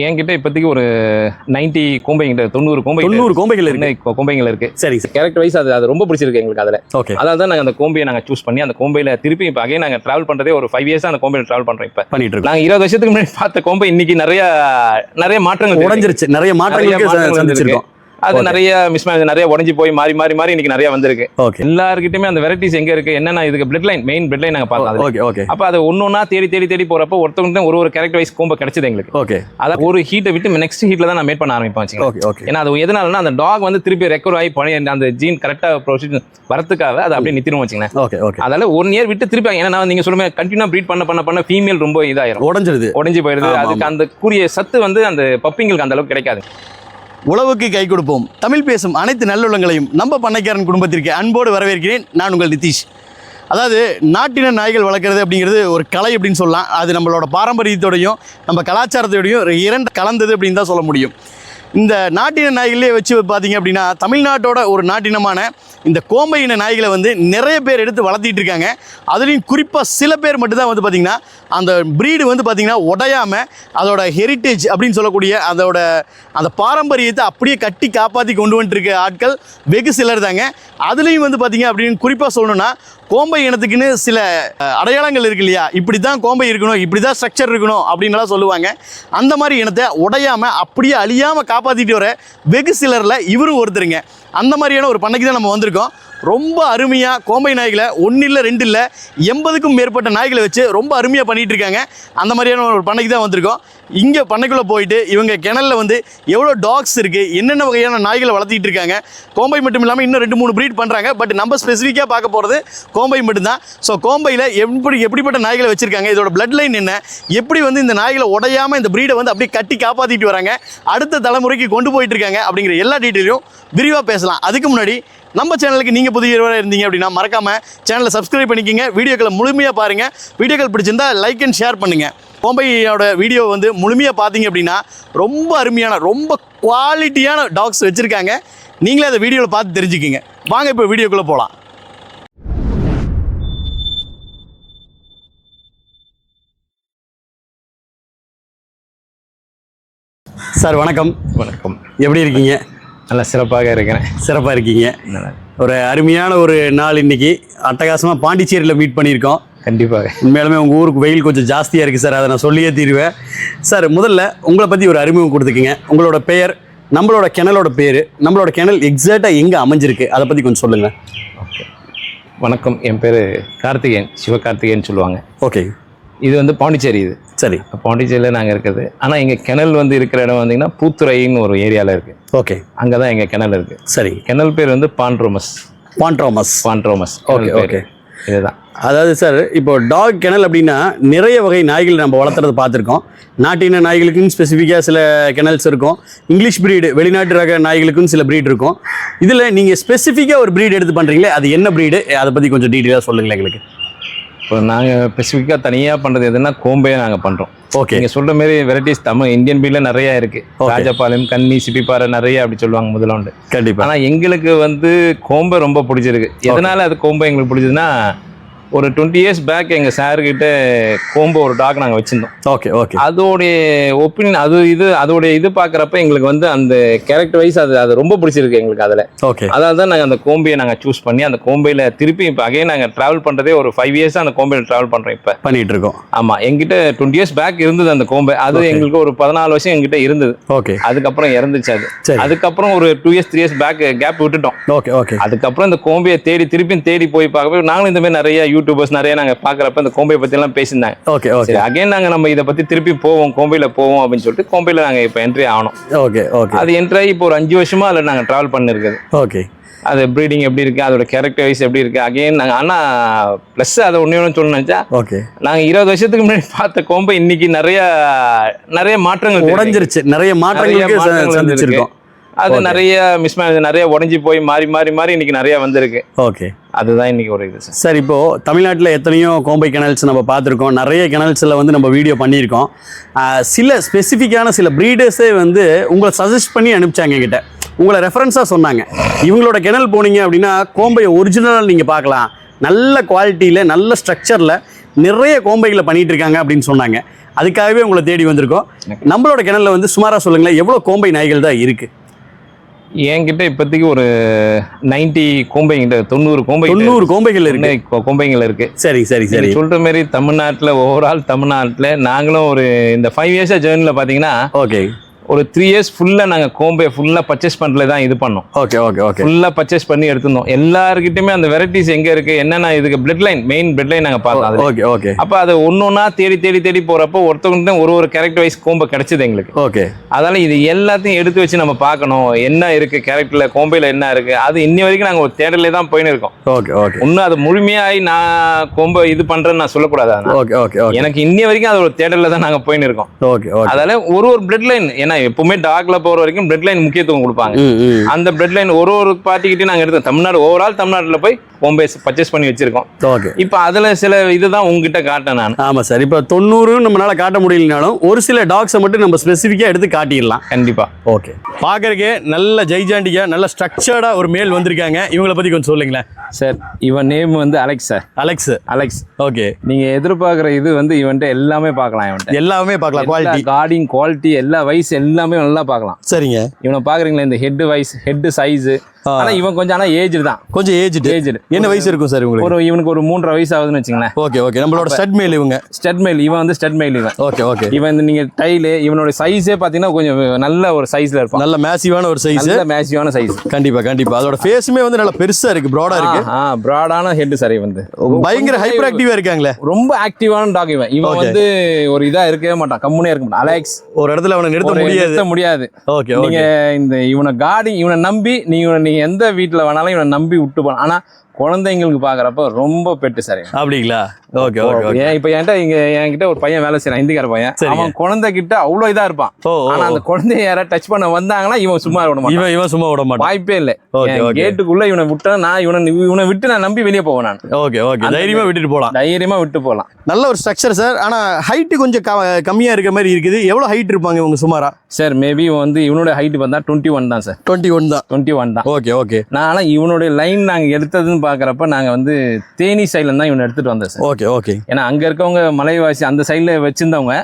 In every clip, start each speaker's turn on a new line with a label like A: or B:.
A: என்கிட்ட இப்போதைக்கு ஒரு 90 கோம்பைங்கிட்ட 90
B: கோம்பைகள் இருக்கு.
A: கோம்பைகள் இருக்கு.
B: சரி,
A: கேரக்டர் வைஸ் அது ரொம்ப பிடிச்சிருக்கு எங்களுக்கு. அதில்
B: ஓகே,
A: அதாவது தான் நாங்கள் அந்த கோம்பையை சூஸ் பண்ணி அந்த கோம்பையில் திருப்பி இப்போ அகைன் நாங்கள் ட்ராவல் பண்ணுறதே ஒரு 5 இயர்ஸாக அந்த கோம்பையில் ட்ராவல் பண்ணுறோம். இப்போ
B: பண்ணிட்டு இருக்கோம்.
A: நாங்கள் 20 வருஷத்துக்கு முன்னாடி பார்த்த கோம்பை இன்னைக்கு நிறைய மாற்றங்கள்
B: உடைஞ்சிருச்சு, நிறைய மாற்றங்கள் சந்திச்சிருக்கோம்.
A: அது நிறைய மிஸ்மேட்ச், நிறைய உடஞ்சி போய் மாறி இன்னைக்கு நிறைய வந்திருக்கு. எல்லாருக்கிட்டுமே அந்த வெரைட்டிஸ் எங்க இருக்கு, என்னன்னா இதுக்கு blood line, main blood line நாங்க பார்த்தோம். அப்ப அது ஒன்னொன்னா தேடி போறப்ப ஒருத்தவங்க ஒரு கேரக்டர் வைஸ் கோம்பை கிடைச்சது எங்களுக்கு. அதாவது ஒரு ஹீட்டை விட்டு நெக்ஸ்ட் ஹீட்ல தான் நான் மேட் பண்ண ஆரம்பிப்பேன். ஏன்னா அது எதனாலன்னா அந்த டாக் வந்து திருப்பி ரெக்கவர் ஆகி பழைய அந்த ஜீன் கரெக்டா ப்ரொசீஜர் வரதுக்காக அது அப்படியே நித்திரும் வச்சுக்கேன். அதனால 1 இயர் விட்டு திருப்பி, ஏன்னா நீங்க சொல்லுங்க கண்டினியூ ப்ரீட் பண்ண ஃபீமேல் ரொம்ப இதாயிரும், உடஞ்சி போயிடுது. அதுக்கு அந்த கூடிய சத்து வந்து அந்த பப்பிங்களுக்கு அந்த அளவுக்கு கிடைக்காது.
B: உழவுக்கு கை கொடுப்போம். தமிழ் பேசும் அனைத்து நல்லுள்ளங்களையும் நம்ம பண்ணைக்காரன் குடும்பத்திற்கு அன்போடு வரவேற்கிறேன். நான் உங்கள் நிதிஷ். அதாவது நாட்டின நாய்கள் வளர்க்குறது அப்படிங்கிறது ஒரு கலை அப்படின்னு சொல்லலாம். அது நம்மளோட பாரம்பரியத்தோடையும் நம்ம கலாச்சாரத்தோடையும் 2 கலந்தது அப்படின்னு தான் சொல்ல முடியும். இந்த நாட்டின நாய்களே வச்சு பார்த்தீங்க அப்படின்னா தமிழ்நாட்டோட ஒரு நாட்டினமான இந்த கோம்பை இன நாய்களை வந்து நிறைய பேர் எடுத்து வளர்த்திட்டு இருக்காங்க. அதுலேயும் குறிப்பாக சில பேர் மட்டும்தான் வந்து பார்த்திங்கன்னா அந்த ப்ரீடு வந்து பார்த்திங்கன்னா உடையாமல் அதோட ஹெரிட்டேஜ் அப்படின்னு சொல்லக்கூடிய அந்த பாரம்பரியத்தை அப்படியே கட்டி காப்பாற்றி கொண்டு வந்துட்டுருக்க ஆட்கள் வெகு சிலர் தாங்க. அதுலேயும் வந்து பார்த்திங்க அப்படின்னு குறிப்பாக சொல்லணுன்னா கோம்பை இனத்துக்குன்னு சில அடையாளங்கள் இருக்கு இல்லையா, இப்படி தான் கோம்பை இருக்கணும், இப்படி தான் ஸ்ட்ரக்சர் இருக்கணும் அப்படின்லாம் சொல்லுவாங்க. அந்த மாதிரி இனத்தை உடையாமல் அப்படியே அழியாமல் காப்பாற்றிட்டு வர வெகு சிலரில் இவரும் ஒருத்தருங்க. அந்த மாதிரியான ஒரு பண்ணைக்கு தான் நம்ம வந்திருக்கோம். ரொம்ப அருமையாக கோம்பை நாய்களை 1 இல்லை 2 இல்லை 80க்கும் மேற்பட்ட நாய்களை வச்சு ரொம்ப அருமையாக பண்ணிகிட்டு இருக்காங்க. அந்த மாதிரியான ஒரு பண்ணைக்கு தான் வந்திருக்கோம். இங்கே பண்ணைக்குள்ளே போயிட்டு இவங்க கிணலில் வந்து எவ்வளோ டாக்ஸ் இருக்குது, என்னென்ன வகையான நாய்களை வளர்த்திட்டு இருக்காங்க. கோம்பை மட்டும் இல்லாமல் இன்னும் 2-3 ப்ரீட் பண்ணுறாங்க. பட் நம்ம ஸ்பெசிஃபிக்காக பார்க்க போகிறது கோம்பை மட்டும்தான். ஸோ கோம்பையில் எப்படிப்பட்ட நாய்களை வச்சுருக்காங்க, இதோட பிளட் லைன் என்ன, எப்படி வந்து இந்த நாய்களை உடையாமல் இந்த ப்ரீடை வந்து அப்படியே கட்டி காப்பாற்றிட்டு வராங்க, அடுத்த தலைமுறைக்கு கொண்டு போயிட்டு இருக்காங்க அப்படிங்கிற எல்லா டீட்டெயிலையும் விரிவாக பேசலாம். அதுக்கு முன்னாடி நம்ம சேனலுக்கு நீங்கள் புதியவராக இருந்தீங்க அப்படின்னா மறக்காமல் சேனலை சப்ஸ்கிரைப் பண்ணிக்கோங்க. வீடியோக்களை முழுமையாக பாருங்கள். வீடியோக்கள் பிடிச்சிருந்தா லைக் அண்ட் ஷேர் பண்ணுங்கள். கோம்பையோட வீடியோ வந்து முழுமையாக பார்த்தீங்க அப்படின்னா ரொம்ப அருமையான ரொம்ப குவாலிட்டியான டாக்ஸ் வச்சுருக்காங்க. நீங்களே அந்த வீடியோவில் பார்த்து தெரிஞ்சுக்கிங்க. வாங்க இப்போ வீடியோக்குள்ளே போகலாம். சார் வணக்கம்.
A: வணக்கம்.
B: எப்படி இருக்கீங்க?
A: நல்லா சிறப்பாக இருக்கிறேன்.
B: சிறப்பாக இருக்கீங்க. ஒரு அருமையான ஒரு நாள் இன்னைக்கு. அட்டகாசமாக பாண்டிச்சேரியில் மீட் பண்ணியிருக்கோம்.
A: கண்டிப்பாக.
B: உண்மையாலுமே உங்கள் ஊருக்கு வெயில் கொஞ்சம் ஜாஸ்தியாக இருக்குது சார், அதை நான் சொல்லியே தீருவேன். சார் முதல்ல உங்களை பற்றி ஒரு அறிமுகம் கொடுத்துக்கிங்க. உங்களோட பெயர், நம்மளோட கிணலோட பேர், நம்மளோட கிணல் எக்ஸாக்டாக எங்கே அமைஞ்சிருக்கு, அதை பற்றி கொஞ்சம் சொல்லுங்கள்.
A: ஓகே, வணக்கம். என் பேர் கார்த்திகேயன், சிவகார்த்திகேயன் சொல்லுவாங்க.
B: ஓகே.
A: இது வந்து பாண்டிச்சேரி. இது சரி, பாண்டிச்சேரியில் நாங்கள் இருக்கிறது. ஆனால் எங்கள் கிணல் வந்து இருக்கிற இடம் வந்தீங்கன்னா பூத்துறைன்னு ஒரு ஏரியாவில் இருக்குது.
B: ஓகே,
A: அங்கே தான் எங்கள் கிணல் இருக்குது.
B: சரி.
A: கிணல் பேர் வந்து பாண்ட்ரோமஸ்.
B: ஓகே ஓகே,
A: இதுதான்.
B: அதாவது சார் இப்போ டாக் கிணல் அப்படின்னா நிறைய வகை நாய்கள் நம்ம வளர்த்துறது பார்த்துருக்கோம். நாட்டின நாய்களுக்குன்னு ஸ்பெசிஃபிக்காக சில கிணல்ஸ் இருக்கும். இங்கிலீஷ் ப்ரீடு, வெளிநாட்டு ரக நாய்களுக்குன்னு சில ப்ரீட் இருக்கும். இதில் நீங்கள் ஸ்பெசிஃபிக்காக ஒரு ப்ரீட் எடுத்து பண்ணுறீங்களே, அது என்ன ப்ரீடு, அதை பற்றி கொஞ்சம் டீட்டெயிலாக சொல்லுங்களேன் எங்களுக்கு.
A: இப்போ நாங்கள் ஸ்பெசிஃபிக்காக தனியாக பண்ணுறது எதுனா கோம்பையை நாங்கள் பண்ணுறோம்.
B: ஓகே.
A: நீங்கள் சொல்கிற மாரி வெரைட்டிஸ் இந்தியன் பீடில் நிறையா இருக்குது. ராஜபாளையம், கன்னி, சிப்பிப்பாறை நிறைய அப்படி சொல்லுவாங்க முதலாண்டு.
B: கண்டிப்பாக. ஆனால்
A: எங்களுக்கு வந்து கோம்பை ரொம்ப பிடிச்சிருக்கு. எதனால் அது கோம்பை எங்களுக்கு பிடிச்சதுன்னா, ஒரு 20 இயர்ஸ் பேக் எங்கள் சார்கிட்ட கோம்பை ஒரு டாக் நாங்கள் வச்சுருந்தோம்.
B: Okay okay.
A: அதோடைய ஒப்பீனியன் அதோடைய இது பார்க்குறப்ப எங்களுக்கு வந்து அந்த கேரக்டர் வைஸ் அது ரொம்ப பிடிச்சிருக்கு எங்களுக்கு. அதில்
B: ஓகே,
A: அதாவது தான் நாங்கள் அந்த கோம்பையை நாங்கள் சூஸ் பண்ணி அந்த கோம்பையில் திருப்பி இப்போ அகைன் நாங்கள் ட்ராவல் பண்ணுறதே ஒரு 5 இயர்ஸாக அந்த கோம்பையில் ட்ராவல் பண்ணுறோம். இப்போ பண்ணிகிட்டு இருக்கோம். ஆமாம், எங்கிட்ட 20 இயர்ஸ் பேக் இருந்தது அந்த கோம்பை. அது எங்களுக்கு ஒரு 14 வருஷம் எங்கிட்ட இருந்தது.
B: ஓகே.
A: அதுக்கப்புறம் இறந்துச்சு அது. அதுக்கப்புறம் ஒரு 2 இயர்ஸ் 3 இயர்ஸ் பேக் கேப் விட்டுட்டோம்.
B: Okay okay.
A: அதுக்கப்புறம் இந்த கோம்பையை தேடி போய் பார்க்கவே நாங்களும் இந்த மாதிரி நிறைய யூடியூபர்ஸ் நிறைய நாங்கள் பார்க்குறப்ப இந்த கோம்பையை பற்றி எல்லாம் பேசியிருந்தாங்க.
B: Okay okay.
A: அகைன் நாங்கள் நம்ம இதை பற்றி திருப்பி கோம்பையில் போவோம் அப்படின்னு சொல்லிட்டு கோம்பையில் நாங்கள் இப்போ என்ட்ரி ஆகணும்.
B: Okay okay.
A: அது என்ட்ரி ஆகி இப்போ ஒரு 5 வருஷமா அதில் நாங்கள் ட்ராவல் பண்ணிருக்குது.
B: ஓகே.
A: அது ப்ரீடிங் எப்படி இருக்குது, அதோட கேரக்டர் வைஸ் எப்படி இருக்குது. அகைன் நாங்கள் ஆனால் ப்ளஸ் அதை ஒன்று சொல்லணும்னு நினச்சா, ஓகே, நாங்கள் 20 வருஷத்துக்கு முன்னாடி பார்த்த கோம்பை இன்னைக்கு நிறைய மாற்றங்கள்
B: உடைஞ்சிருச்சு, நிறைய மாற்றங்கள் சந்திச்சிருக்கோம்.
A: அது நிறைய மிஸ்மேட்ச், நிறைய உடஞ்சி போய் மாறி இன்னைக்கு நிறைய வந்திருக்கு.
B: ஓகே,
A: அதுதான் இன்னைக்கு ஒரு இது
B: சார். இப்போ தமிழ்நாட்டில் எத்தனையோ கோம்பை கிணல்ஸ் நம்ம பார்த்துருக்கோம். நிறைய கிணல்ஸில் வந்து நம்ம வீடியோ பண்ணியிருக்கோம். சில ஸ்பெசிஃபிக்கான சில ப்ரீடர்ஸே வந்து உங்களை சஜஸ்ட் பண்ணி அனுப்பிச்சாங்க என்கிட்ட. உங்களை ரெஃபரன்ஸாக சொன்னாங்க, இவங்களோட கிணல் போனீங்க அப்படின்னா கோம்பை ஒரிஜினலாக நீங்கள் பார்க்கலாம், நல்ல குவாலிட்டியில் நல்ல ஸ்ட்ரக்சரில் நிறைய கோம்பைகளை பண்ணிட்டு இருக்காங்க அப்படின்னு சொன்னாங்க. அதுக்காகவே உங்களை தேடி வந்திருக்கோம். நம்மளோட கிணல்ல வந்து சுமாரா சொல்லுங்களேன், எவ்வளவு கோம்பை நாய்கள் தான் இருக்கு?
A: என்கிட்ட இப்போதைக்கு ஒரு 90 கோம்பைங்கிட்ட 90
B: கோம்பைகள் இருக்கு.
A: கோம்பைகள் இருக்கு.
B: சரி சரி சரி.
A: சொல்ற மாதிரி தமிழ்நாட்டில் ஓவரால் தமிழ்நாட்டில் நாங்களும் ஒரு இந்த 5 இயர்ஸாக ஜேர்னியில் பார்த்தீங்கன்னா
B: ஓகே
A: ஒரு 3 இயர்ஸ் ஃபுல்லாக நாங்கள் கோம்பை ஃபுல்லாக பர்ச்சேஸ் பண்ணல தான் இது பண்ணோம்.
B: Okay okay okay.
A: ஃபுல்லாக பர்ச்சேஸ் பண்ணி எடுத்துருந்தோம். எல்லாருக்கிட்டையுமே அந்த வெரைட்டிஸ் எங்கே இருக்குது, என்னென்ன இதுக்கு blood line, main blood line நாங்கள் பார்த்தோம்.
B: Okay okay.
A: அப்போ அதை ஒன்றா தேடி தேடி தேடி போகிறப்போ ஒருத்தவங்க ஒரு கேரக்டர் வைஸ் கோம்பை கிடைச்சது எங்களுக்கு.
B: ஓகே.
A: அதனால் இது எல்லாத்தையும் எடுத்து வச்சு நம்ம பார்க்கணும், என்ன இருக்குது கேரக்டரில், கோம்பையில் என்ன இருக்குது. அது இன்னி வரைக்கும் நாங்கள் ஒரு தேடலே தான் போயின்னு இருக்கோம்.
B: Okay okay.
A: இன்னும் அது முழுமையாகி நான் கோம்பை இது பண்ணுறேன்னு நான் சொல்லக்கூடாது.
B: Okay okay.
A: எனக்கு இன்னி வரைக்கும் அது ஒரு தேடலில் தான் நாங்கள் போயின்னு இருக்கோம்.
B: Okay okay.
A: அதால ஒரு பிளட் லைன், ஏன்னா எப்பவுமே டாக்ல போற வரைக்கும் பிளட் லைன் முக்கியத்துவம் கொடுப்பாங்க. அந்த பிளட் லைன் ஒரு பார்ட்டிக்கிட்டே நாங்க எடுத்தோம். தமிழ்நாடு ஓவரால் தமிழ்நாட்டில் போய் கோம்பை பர்ச்சேஸ் பண்ணி வச்சிருக்கோம்.
B: ஓகே.
A: இப்போ அதுல சில இதுதான் உங்ககிட்ட காட்டேன் நான்.
B: ஆமா சார். இப்போ 90 நம்மளால காட்ட முடியலனாலும் ஒரு சில டாக்ஸை மட்டும் நம்ம ஸ்பெசிஃபிக்கா எடுத்து காட்டிடலாம்.
A: கண்டிப்பா.
B: ஓகே. பாக்குறதுக்கு நல்ல ஜெய்ஜாண்டிக்கா நல்ல ஸ்ட்ரக்சர்டா ஒரு மேல் வந்திருக்காங்க. இவங்களை பத்தி கொஞ்சம் சொல்லுங்களேன்
A: சார். இவன் நேம் வந்து அலெக்ஸ் சார். அலெக்ஸ்.
B: ஓகே.
A: நீங்க எதிர்பார்க்குற இது வந்து இவன்ட்ட எல்லாமே பார்க்கலாம். இவன்ட்ட
B: எல்லாமே பார்க்கலாம். குவாலிட்டி,
A: கார்டிங் குவாலிட்டி, எல்லா வயசு எல்லாமே நல்லா பார்க்கலாம்.
B: சரிங்க.
A: இவனை பாக்குறீங்களா, இந்த ஹெட் வைஸ், ஹெட் சைஸ். ஆனா இவன் கொஞ்சம் ஏஜ்டு தான்.
B: கொஞ்சம் ஏஜ்டு. என்ன வயசு இருக்கும் சார் உங்களுக்கு?
A: இவனுக்கு ஒரு 3.5 வயசு ஆகுதுன்னு வச்சுங்களேன்.
B: Okay okay. நம்மளோட ஸ்டட் மேல் இவன்
A: வந்து ஸ்டட் மேல் இவன்.
B: Okay okay.
A: இவன் நீங்க டைலு இவனோட சைஸே பாத்தீங்கன்னா கொஞ்சம் நல்ல ஒரு சைஸ்ல இருப்பான்.
B: நல்ல மேசிவான ஒரு சைஸ்.
A: நல்ல மேசிவான சைஸ்.
B: கண்டிப்பா. அதோட ஃபேஸுமே வந்து நல்ல பெருசா இருக்கு, ப்ராடா இருக்கு.
A: ப்ராடான ஹெட் சார். வந்து
B: பயங்கர ஹைப்பர் ஆக்டிவா இருக்காங்களே. ரொம்ப
A: ஆக்டிவான டாக் இவன். வந்து ஒரு இதா இருக்கவே மாட்டான், கம்முனே இருக்க மாட்டான். அலெக்ஸ்
B: ஒரு இடத்துல அவனை நிறுத்த முடியாது. ஓகே.
A: நீங்க இந்த இவனை கார்டிங், இவனை நம்பி நீங்க எந்த வீட்டுல வேணாலும் இவனை நம்பி விட்டு போன. ஆனா குழந்தைங்களுக்கு பாக்குறப்ப ரொம்ப பெட்டு சார்.
B: அப்படிங்களா? Okay okay.
A: இப்ப என்கிட்ட ஒரு பையன் வேலை செய்யறான், இந்திக்கார பையன். அவன் குழந்தை கிட்ட அவ்வளவு இதா இருப்பான். ஆனா அந்த குழந்தைய யாராவது டச் பண்ண வந்தாங்கன்னா இவன் சும்மா விட மாட்டான்.
B: இவன் சும்மா விட மாட்டான்.
A: வாய்ப்பே இல்ல. கேட்டுக்குள்ள இவனை விட்டா நான் இவனை விட்டு நான் நம்பி வெளியே போவேன் நான்.
B: Okay okay. தைரியமா விட்டு போலாம். நல்ல ஒரு ஸ்ட்ரக்சர் சார். ஆனா ஹைட் கொஞ்சம் கம்மியா இருக்க மாதிரி இருக்குது. எவ்வளவு ஹைட் இருப்பாங்க இவங்க சுமாரா?
A: சார் மேபி வந்து இவனோட ஹைட் பார்த்தா 21 தான் சார்.
B: 21 தான். Okay okay.
A: ஆனா இவனுடைய லைன் நாங்க எடுத்ததுன்னு பாக்குறப்ப நாங்க வந்து தேனி சைட்ல தான் இவனை எடுத்துட்டு வந்தோம் சார்.
B: Okay okay.
A: ஏன்னா அங்க இருக்கவங்க மலைவாசி அந்த சைட்ல வச்சிருந்தவங்க,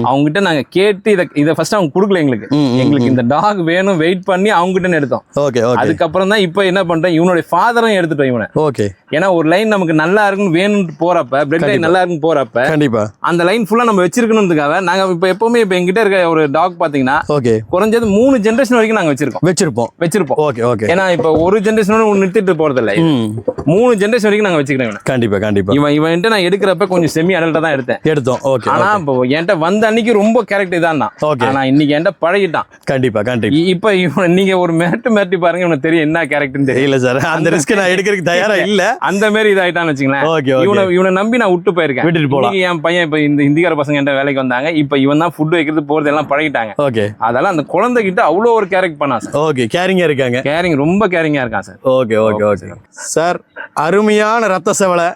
A: அவங்க கிட்ட நாங்க கேட்டு இதை ஃபர்ஸ்ட் அவங்க கொடுக்கல எங்களுக்கு இந்த டாக் வேணும் வெயிட் பண்ணி அவங்க கிட்ட எடுத்தோம்.
B: Okay okay.
A: அதுக்கப்புறம் தான் இப்போ என்ன பண்றேன், இவனுடைய ஃபாதரும் எடுத்துட்டோம் இவனை.
B: ஓகே.
A: ஏன்னா ஒரு லைன் நமக்கு நல்லா இருக்குன்னு வேணும்னு போறப்ப, பிளட் லைன் நல்லா இருக்குன்னு போறப்ப
B: கண்டிப்பா அந்த
A: லைன் ஃபுல்லா நம்ம வச்சிருக்கணும்ன்றதுக்காக நாங்க இப்ப எப்பவுமே எங்கிட்ட இருக்க ஒரு டாக் பாத்தீங்கன்னா குறைஞ்சது 3 ஜெனரேஷன் வரைக்கும் நாங்க வச்சிருப்போம்.
B: Okay okay.
A: ஏன்னா இப்ப ஒரு ஜெனரேஷனோட நிறுத்திட்டு போறது இல்ல, 3 ஜெனரேஷன் வரைக்கும் நாங்க வச்சுக்கிறேன்.
B: கண்டிப்பா.
A: இவன் நான் எடுக்கிறப்ப கொஞ்சம் செமி அடல்ட்டா தான் எடுத்தோம். ஓகே. ஆனா இப்போ என்கிட்ட வந்த அன்னைக்கு ரொம்ப கேரக்டர் தான். ஆனா இன்னைக்கு என்கிட்ட பழகிட்டான். கண்டிப்பா. இப்ப இவன் நீங்க ஒரு மிரட்டி பாருங்க, இவனுக்கு தெரியும் என்ன கேரக்டர்னு தெரியல சார். அந்த ரிஸ்க் நான் எடுக்கிறதுக்கு தயாரா இல்ல. அந்த மாதிரி இதாயிட்டான்னு வச்சுங்களேன். இவனை நம்பி நான் விட்டு போயிருக்கேன். விட்டுட்டு போலாம். என் பையன் இப்ப இந்த இந்திக்கார பசங்க என்கிட்ட வேலைக்கு வந்தாங்க. இப்ப இவன் தான் ஃபுட் வைக்கிறது போறது எல்லாம் பழகிட்டாங்க. ஓகே. அதெல்லாம் அந்த குழந்தை கிட்ட அவ்வளவு ஒரு கேரக்டர் பண்ணா சார். ஓகே. கேரிங்கா இருக்காங்க. ரொம்ப கேரிங்கா இருக்கான் சார். Okay
B: sir. அருமையான ரத்த செவலை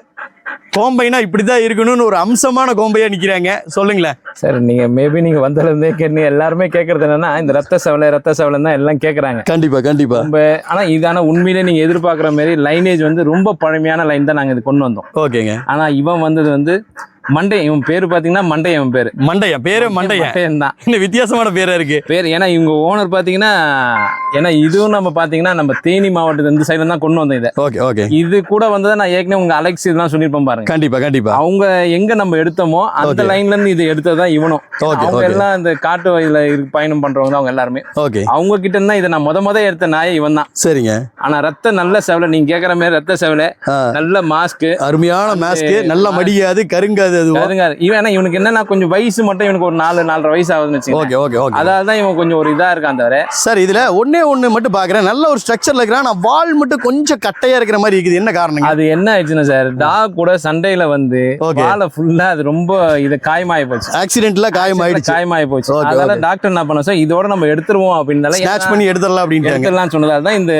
B: கோம்பைனா இப்படிதான் இருக்கணும்னு ஒரு அம்சமான கோம்பையா நிக்கிறாங்க. சொல்லுங்களேன்
A: சார். நீங்க வந்ததுலேருந்தே கேட்டு எல்லாருமே கேட்கறது என்னன்னா இந்த ரத்த செவலை தான் எல்லாம் கேட்கறாங்க. கண்டிப்பா. ஆனா இதான உண்மையிலே நீங்க எதிர்பார்க்குற மாதிரி லைனேஜ் வந்து ரொம்ப பழமையான லைன் தான் நாங்க இது கொண்டு வந்தோம். ஓகேங்க. ஆனா இவன் வந்தது வந்து மண்டை. இவன் பேரு பாத்தீங்கன்னா மண்டையன் பேரு. மண்டையன் தான். இன்னும் வித்தியாசமான பேரா இருக்கு பேர். ஏன்னா இவங்க ஓனர் பாத்தீங்கன்னா, ஏன்னா இதுவும் நம்ம பாத்தீங்கன்னா நம்ம தேனி மாவட்டத்து இந்த சைடுல தான் கொண்டு வந்தோம் இதை. ஓகே. இது கூட வந்ததை நான் ஏற்கனவே உங்க அலெக்ஸ் இதெல்லாம் சொல்லிருப்பேன் பாருங்க. கண்டிப்பா. அவங்க எங்க நம்ம எடுத்தோமோ அந்த லைன்ல இருந்து இது எடுத்ததான் இவனும். அவங்க எல்லாம் இந்த காட்டு வயல பயணம் பண்றவங்க அவங்க எல்லாருமே. அவங்க கிட்ட இருந்தா இதை நான் முத எடுத்த நாயை இவன் தான். சரிங்க. ஆனா ரத்த நல்ல செவலை, நீங்க கேக்குற மாதிரி ரத்த செவலை, நல்ல மாஸ்க், அருமையான மாஸ்க், நல்ல மடியாது, கருங்காது. இவனுக்கு என்னன்னா கொஞ்சம் வயசு மட்டும் இவனுக்கு ஒரு 4.5 வயசு ஆகுதுன்னு. அதான் இவன் கொஞ்சம் ஒரு இதா இருக்கான் தவிர. சார் இதுல ஒண்ணு மட்டும் பாக்குறேன், நல்ல ஒரு ஸ்ட்ரக்சர்ல இருக்கிறான். வால் மட்டும் கொஞ்சம் கட்டையா இருக்கிற மாதிரி இருக்குது. என்ன காரணம்? அது என்ன ஆயிடுச்சுன்னா சார், டாக் கூட சண்டையில வந்து வாலை ஃபுல்லா அது ரொம்ப இது காயமாயி போச்சு. ஆக்சிடென்ட்ல காயமாயி போச்சு. அதனால டாக்டர் என்ன பண்ண சார், இதோட நம்ம எடுத்துருவோம் அப்படின்னால ஸ்நாட்ச் பண்ணி எடுத்துடலாம் அப்படின்னு சொன்னதால இந்த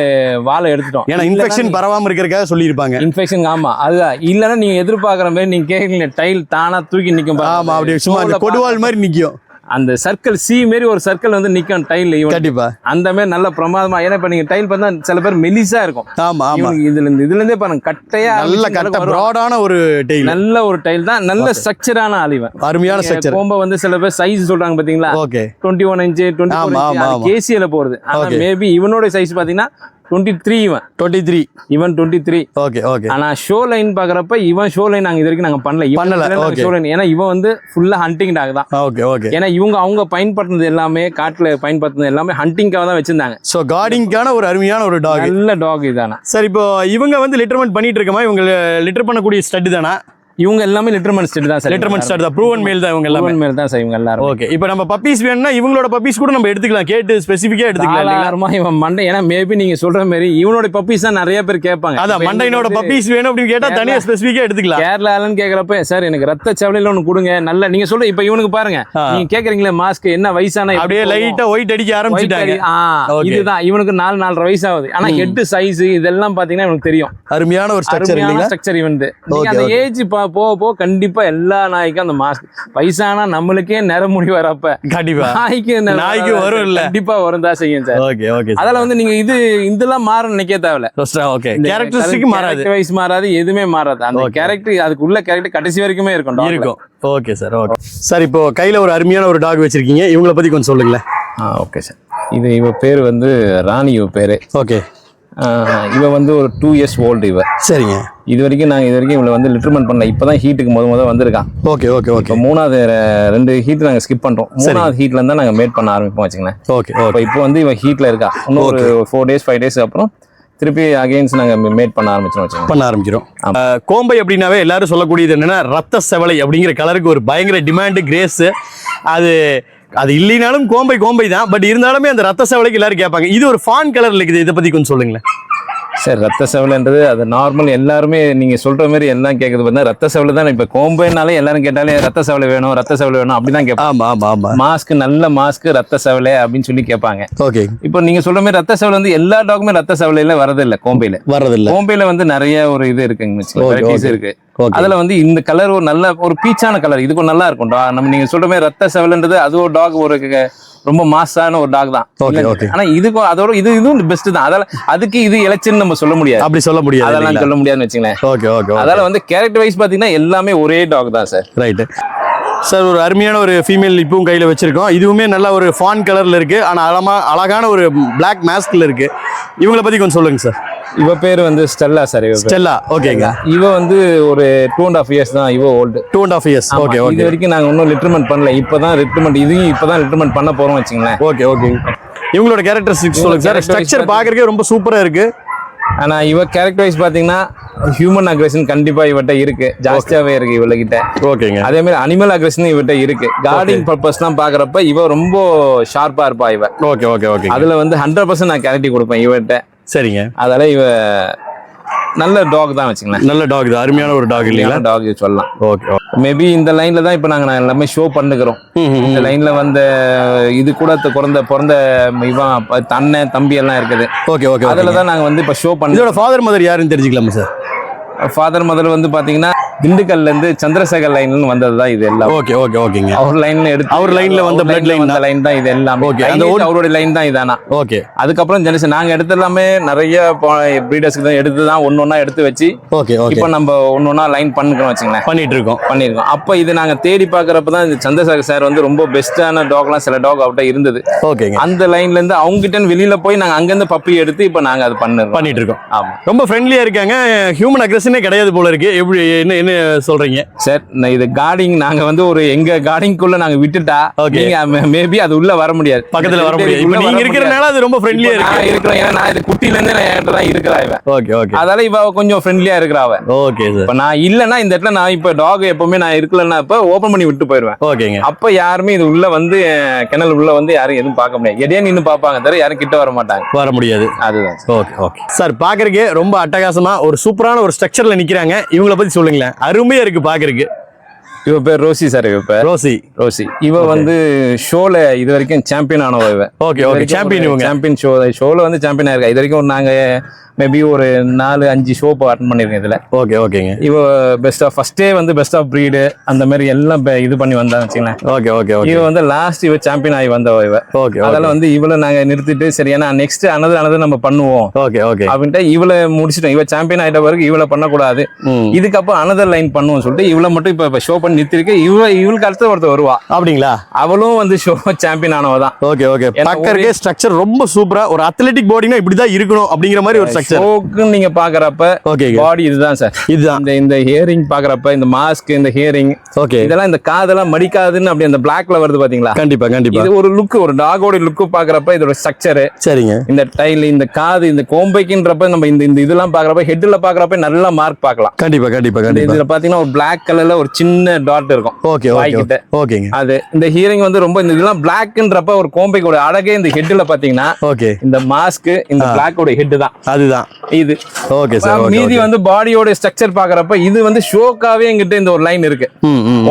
A: வாலை எடுத்துட்டோம். ஏன்னா இன்ஃபெக்ஷன் பரவாம இருக்கிறதுக்காக சொல்லியிருப்பாங்க. இன்ஃபெக்ஷன் ஆமா. அதுதான். இல்லன்னா நீங்க எதிர்பார்க்குற மாதிரி நீங்க கேட்கல டைல் தானா தூக்கி நிக்கும். ஆமா, அப்படியே சும்மா கொடுவால் மாதிரி நிக்கும். அந்த சர்க்கிள் சி மாரி ஒரு சர்க்கிள் வந்து நிக்கும் டைல்
B: கண்டிப்பா
A: அந்த மாதிரி நல்ல பிரமாதமா. ஏன்னா இப்ப நீங்க டைல் பார்த்தா சில பேர் மெலிசா இருக்கும்.
B: ஆமா ஆமா
A: இதுல இருந்தே பாருங்க கட்டையா
B: நல்ல கட்ட பிராடான ஒரு டைல்,
A: நல்ல ஒரு டைல் தான், நல்ல ஸ்ட்ரக்சரான ஆலிவன்,
B: அருமையான ஸ்ட்ரக்சர்.
A: கோம்ப வந்து சில பேர் சைஸ் சொல்றாங்க பாத்தீங்களா,
B: ஓகே
A: 21 இன்ச் 24 இன்ச் கேசியில போறது. ஆனா மேபி இவனோட சைஸ் பாத்தீங்கன்னா 23 இவன் 23.
B: Okay okay.
A: ஆனா ஷோ லைன் பாக்குறப்ப இவன் ஷோ லைன் நாங்க இது வரைக்கும் நாங்க பண்ணல. ஷோ லைன் ஏன்னா இவன் வந்து ஃபுல்லா ஹண்டிங் டாக் தான்.
B: Okay okay.
A: ஏன்னா அவங்க பயன்படுத்துனது எல்லாமே காட்டுல பயன்படுத்துனது எல்லாமே ஹண்டிங்காக தான் வச்சிருந்தாங்க.
B: சோ கார்டிங்கான ஒரு அருமையான ஒரு டாக்,
A: நல்ல டாக் இதானா.
B: சார் இப்போ இவங்க வந்து லிட்டர்மெண்ட் பண்ணிட்டு இருக்கமா, இவங்க லிட்டர் பண்ணக்கூடிய ஸ்டட் தானா?
A: இவங்க எல்லாமே லிட்டர்மெண்ட் ஸ்டட் தான் சார்.
B: லிட்டர்மெண்ட் ஸ்டட் தான், ப்ரூவன் மேல் தான் இவங்க எல்லாமே.
A: ப்ரூவன் மேல் தான் சார் இவங்க எல்லாரும்.
B: ஓகே. இப்போ நம்ம பப்பீஸ் வேணும்னா இவங்களோட பப்பீஸ் கூட நம்ம எடுத்துக்கலாம், கேட்டு ஸ்பெசிஃபிக்கா எடுத்துக்கலாம்.
A: எல்லாருமா இவன் மண்டை, ஏன்னா மேபி நீங்க சொல்ற மாதிரி இவனோட பப்பீஸ் தான் நிறைய பேர் கேட்பாங்க.
B: அதான் மண்டைனோட பப்பீஸ் வேணும் அப்படின்னு கேட்டா தனியா ஸ்பெசிஃபிக்கா எடுத்துக்கலாம்.
A: கேரளாலன்னு கேக்குறப்ப சார் எனக்கு ரத்த சவலையில ஒன்று கொடுங்க. நல்ல நீங்க சொல்ற இப்ப இவனுக்கு பாருங்க, நீங்க கேக்குறீங்களே மாஸ்க் என்ன வயசான
B: அப்படியே லைட்டா ஒயிட் அடிக்க ஆரம்பிச்சுட்டாங்க.
A: இதுதான் இவனுக்கு 4.5 வயசு ஆகுது. ஆனா ஹெட் சைஸ் இதெல்லாம் பாத்தீங்கன்னா இவனுக்கு தெரியும்.
B: அருமையான ஒரு ஸ்ட்ரக்சர் இல்லையா?
A: ஸ்ட்ரக்சர் இவன் அந்த ஏஜ் போக போக கண்டிப்பா எல்லா நாய்க்கும் அந்த மாஸ்க், வயசானா நம்மளுக்கே நிறமுடி வரப்ப
B: கண்டிப்பா நாய்க்கு வரும் இல்ல,
A: கண்டிப்பா வரும் தான் செய்யும் சார்.
B: Okay okay.
A: அதனால வந்து நீங்க இதெல்லாம் மாறணும் நினைக்க தேவையில்ல.
B: ஓகே. கேரக்டரிஸ்டிக் மாறாது,
A: வைஸ் மாறாது, எதுவுமே மாறாது. அந்த கேரக்டர் அதுக்குள்ள கேரக்டர் கடைசி வரைக்குமே இருக்கும்.
B: Okay sir. Okay sir. இப்போ கையில ஒரு அருமையான ஒரு டாக் வச்சிருக்கீங்க, இவங்கள பத்தி கொஞ்சம் சொல்லுங்களேன்.
A: Okay sir. இவ பேர் வந்து ராணி. இவ பேரு ஓகே. இவ வந்து ஒரு 2 years ஓல்டு இவ. சரிங்க. இது வரைக்கும் இவளை வந்து லிட்டர்மெண்ட் பண்ணல. இப்பதான் ஹீட்டுக்கு முத வந்திருக்கான். Okay okay okay. இப்போ 2 ஹீட் நாங்க ஸ்கிப் பண்றோம். 3வது ஹீட்ல இருந்தா நாங்க மேட் பண்ண ஆரம்பிப்போம் வச்சுங்களேன். ஓகே. இப்போ வந்து இவன் ஹீட்ல இருக்கா. இன்னும் ஒரு 4 days 5 days அப்புறம் திருப்பி அகைன்ஸ் நாங்க மேட் பண்ண ஆரம்பிச்சிடும். கோம்பை அப்படின்னாவே எல்லாரும் சொல்லக்கூடியது என்னன்னா ரத்த செவலை அப்படிங்கிற கலருக்கு ஒரு பயங்கர டிமாண்ட், கிரேஸ். அது இல்லைனாலும் கோம்பை தான். பட் இருந்தாலுமே அந்த ரத்த செவலைக்கு எல்லாரும் கேட்பாங்க. இது ஒரு ஃபான் கலர்ல இருக்குது, இதை பத்தி கொஞ்சம் சொல்லுங்களேன் சார். ரத்த செவலைன்றது அது நார்மல், எல்லாருமே நீங்க சொல்ற மாதிரி எல்லாம் கேட்கறது பார்த்தா ரத்த செவலை தான். இப்ப கோம்பைனாலே எல்லாரும் கேட்டாலே ரத்த செவலை வேணும் அப்படிதான் கேட்பாங்க. ஆமா ஆமா. மாஸ்க், நல்ல மாஸ்க், ரத்த செவலை அப்படின்னு சொல்லி கேட்பாங்க. ஓகே. இப்போ நீங்க சொல்ற மாதிரி ரத்த செவலை வந்து எல்லா டாக்குமே ரத்த செவலையில வரதில்லை. கோம்பையில வந்து நிறைய ஒரு இது இருக்குங்க, இருக்கு. அதுல வந்து இந்த கலர் ஒரு நல்ல ஒரு பீச்சான கலர், இதுக்கு நல்லா இருக்கும். நம்ம நீங்க சொல்ற மாதிரி ரத்த செவலைன்றது அது ஒரு டாக், ஒரு ரொம்ப மாசான ஒரு டாக் தான். ஆனா இதுக்கும் அதோட இதுவும் பெஸ்ட் தான். அதனால அதுக்கு இது இளைச்சுன்னு நம்ம சொல்ல முடியாது, அப்படி சொல்ல முடியாது, அதெல்லாம் சொல்ல முடியாதுன்னு வச்சுங்களேன். Okay okay. அதனால வந்து கேரக்டர் வைஸ் பாத்தீங்கன்னா எல்லாமே ஒரே டாக் தான் சார். Right
B: sir. ஒரு அருமையான ஒரு ஃபீமேல் இப்பவும் கையில வச்சிருக்கோம். இதுவுமே நல்ல ஒரு ஃபான் கலர்ல இருக்கு, ஆனா அழகான ஒரு பிளாக் மாஸ்க்ல இருக்கு. இவங்கள பத்தி கொஞ்சம் சொல்லுங்க சார்.
A: இவ பேர் வந்து ஸ்டெல்லா சார்.
B: ஸ்டெல்லா. ஓகேங்க.
A: இவ வந்து ஒரு 2.5 years தான் இவ ஓல்டு. 2.5 years. Okay okay. இது வரைக்கும் நாங்க இன்னும் லிட்டர்மெண்ட் பண்ணல. இப்பதான் லிட்டர்மெண்ட் பண்ண போறோம் வச்சுங்களேன். Okay okay.
B: இவங்களோட கேரக்டரிஸ்டிக்ஸ் சொல்லுங்க சார். ஸ்ட்ரக்சர் பாக்குறதுக்கே ரொம்ப சூப்பரா இருக்கு.
A: ஆனா இவ கேரக்டர் வைஸ் பாத்தீங்கன்னா ஹியூமன் அக்ரெஷன் கண்டிப்பா இவட்ட இருக்கு, ஜாஸ்தியாவே இருக்கு இவள கிட்ட. ஓகேங்க. அதே மாதிரி அனிமல் அக்ரெஷன் இவட்ட இருக்கு. கார்டிங் பர்பஸ் எல்லாம் பாக்குறப்ப இவ ரொம்ப ஷார்ப்பா இருப்பா இவ. Okay okay okay. அதுல வந்து 100% நான் கேரக்டி கொடுப்பேன் இவட்ட. சரிங்க. அதனால இவ நல்ல டாக் தான் வச்சுங்களேன். நல்ல டாக் தான், அருமையான ஒரு டாக் இல்லைங்களா? டாக் சொல்லலாம். ஓகே. மேபி இந்த லைன்ல தான் இப்போ நாங்கள் எல்லாமே ஷோ பண்ணுகிறோம். இந்த லைன்ல வந்த இது கூட பிறந்த இவன் அண்ணன் தம்பி எல்லாம் இருக்குது. Okay okay. அதில் தான் நாங்கள் வந்து இப்போ ஷோ பண்ணி. இதோட ஃபாதர் மதர் யாருன்னு தெரிஞ்சுக்கலாமா சார்? ஃபாதர் மதர் வந்து பாத்தீங்கன்னா திண்டுக்கல்ல இருந்து சந்திரசேகர் லைன்ல வந்தது தான் இது எல்லாம். ஓகே ஓகே ஓகேங்க. அவர் லைன்ல எடுத்து அவர் லைன்ல வந்த பிளட் லைன் தான் இது எல்லாம். ஓகே. அந்த அவரோட லைன் தான் இதானா. ஓகே. அதுக்கப்புறம் ஜெனரேஷன் நாங்க எடுத்து எல்லாமே நிறைய பிரீடர்ஸ்க்கு தான் எடுத்து தான் ஒன்னொன்னா எடுத்து வச்சு. Okay okay. இப்போ நம்ம ஒன்னொன்னா லைன் பண்ணிக்கிறோம் வச்சுங்களேன். பண்ணிருக்கோம். அப்போ இது நாங்க தேடி பாக்குறப்ப தான் சந்திரசேகர் சார் வந்து ரொம்ப பெஸ்டான டாக்லாம் சில டாக் அவட்ட இருந்தது. ஓகேங்க. அந்த லைன்ல இருந்து அவங்க கிட்ட வெளியில போய் நாங்க அங்கிருந்து பப்பி எடுத்து இப்போ நாங்க அது பண்ணிட்டு இருக்கோம். ஆமா. ரொம்ப ஃப்ரெண்ட்லியா இருக்காங்க. ஹியூமன் அக்ரெஷனே கிடையாது போல இருக்கு. எப்படி என்ன சொல்றீங்க சார்? இது கார்டிங் நாங்க வந்து ஒரு எங்க கார்டிங்குள்ள நாங்க விட்டுட்டா நீங்க மேபி அது உள்ள வர முடியாது, பக்கத்துல வர முடியாது. இப்போ நீங்க இருக்கறனால அது ரொம்ப ஃப்ரெண்ட்லியா இருக்கு. நான் இருக்கறேன், ஏன்னா நான் இது குட்டில இருந்து நான் ஏன்டா தான் இருக்கறா இவ. Okay okay. அதனால இவ கொஞ்சம் ஃப்ரெண்ட்லியா இருக்கறா அவ. Okay sir. இப்ப நான் இல்லனா இந்த இடத்துல நான் இப்ப டாக் எப்பவுமே நான் இருக்கலன்னா இப்ப ஓபன் பண்ணி விட்டு போயிடுவேன். ஓகேங்க. அப்ப யாருமே இது உள்ள வந்து கிணல் உள்ள வந்து யாரும் எதுவும் பார்க்க முடியாது. எடையே நின்னு பாப்பாங்க தவிர யாரும் கிட்ட வர மாட்டாங்க, வர முடியாது. அதுதான். Okay okay sir. பாக்குறதுக்கு ரொம்ப அட்டகாசமா ஒரு சூப்பரான ஒரு ஸ்ட்ரக்சர்ல நிக்கிறாங்க. இவங்கள பத்தி சொல்லுங்களேன். அருமையா இருக்கு பாக்குறதுக்கு. இவ பேர் ரோசி சார். இவ பேர்
B: ரோசி.
A: இவ வந்து ஷோல இது வரைக்கும் சாம்பியன் ஆனவ இவ.
B: ஓகே
A: சாம்பியன் ஷோல வந்து சாம்பியன் ஆயிருக்கா. இது வரைக்கும் நாங்க மேபி ஒரு 4-5 ஷோ அட்டன் பண்ணிருக்கேன் இதுல.
B: ஓகேங்க.
A: இவ ஃபர்ஸ்டே வந்து பெஸ்ட் ஆஃப் பிரீடு அந்த மாதிரி எல்லாம் இது பண்ணி வந்தாங்க வச்சுங்களேன்.
B: ஓகே.
A: இவ வந்து லாஸ்ட் இவ சாம்பியன் ஆகி வந்தவ இவ. அதனால வந்து இவளை நாங்க நிறுத்திட்டு சரி ஏன்னா நெக்ஸ்ட் அனதர் நம்ம பண்ணுவோம் அப்படின்ட்டு இவளை முடிச்சிட்டோம். இவ சாம்பியன் ஆயிட்ட பிறகு இவளை பண்ணக்கூடாது, இதுக்கப்புறம் அனதர் லைன் பண்ணுவோம் சொல்லிட்டு இவளை மட்டும் இப்ப ஷோ பண்ணி நிறுத்திருக்கு. இவளுக்கு அடுத்த ஒருத்தர் வருவா. அப்படிங்களா? அவளும் வந்து ஷோ சாம்பியன் ஆனவதான்.
B: ஓகே. பக்கறக்கே ஸ்ட்ரக்சர் ரொம்ப சூப்பரா, ஒரு அத்லெட்டிக் பாடினா இப்படிதான் இருக்கணும் அப்படிங்கிற மாதிரி ஒரு ஸ்ட்ரக்சர்.
A: ஷோக்கு நீங்க பாக்குறப்ப பாடி இதுதான் சார். இதுதான் இந்த ஹியரிங் பாக்குறப்ப இந்த மாஸ்க் இந்த ஹியரிங் இதெல்லாம் இந்த காதெல்லாம் மடிக்காதுன்னு அப்படி அந்த பிளாக்ல வருது பாத்தீங்களா? கண்டிப்பா. இது ஒரு லுக், ஒரு டாகோட லுக் பாக்குறப்ப இதோட ஸ்ட்ரக்சர் சரிங்க. இந்த டைல் இந்த காது இந்த கோம்பைக்குன்றப்ப நம்ம இந்த இதெல்லாம் பாக்குறப்ப ஹெட்ல பாக்குறப்ப நல்லா மார்க் பார்க்கலாம். கண்டிப்பா. இதுல பாத்தீங்கன்னா ஒரு பிளாக் கலர்ல ஒரு சின்ன டாட் இருக்கும். ஓகேங்க. அது இந்த ஹியரிங் வந்து ரொம்ப இந்த இதெல்லாம் பிளாக்ன்றப்ப ஒரு கோம்பைக்கு அழகே இந்த ஹெட்ல பாத்தீங்கன்னா இந்த மாஸ்க் இந்த பிளாக்கோட ஹெட் தான். அதுதான் இது. Okay sir. மீதி வந்து பாடியோட ஸ்ட்ரக்சர் பாக்குறப்ப இது வந்து ஷோக்காவே எங்கிட்ட இந்த ஒரு லைன் இருக்கு.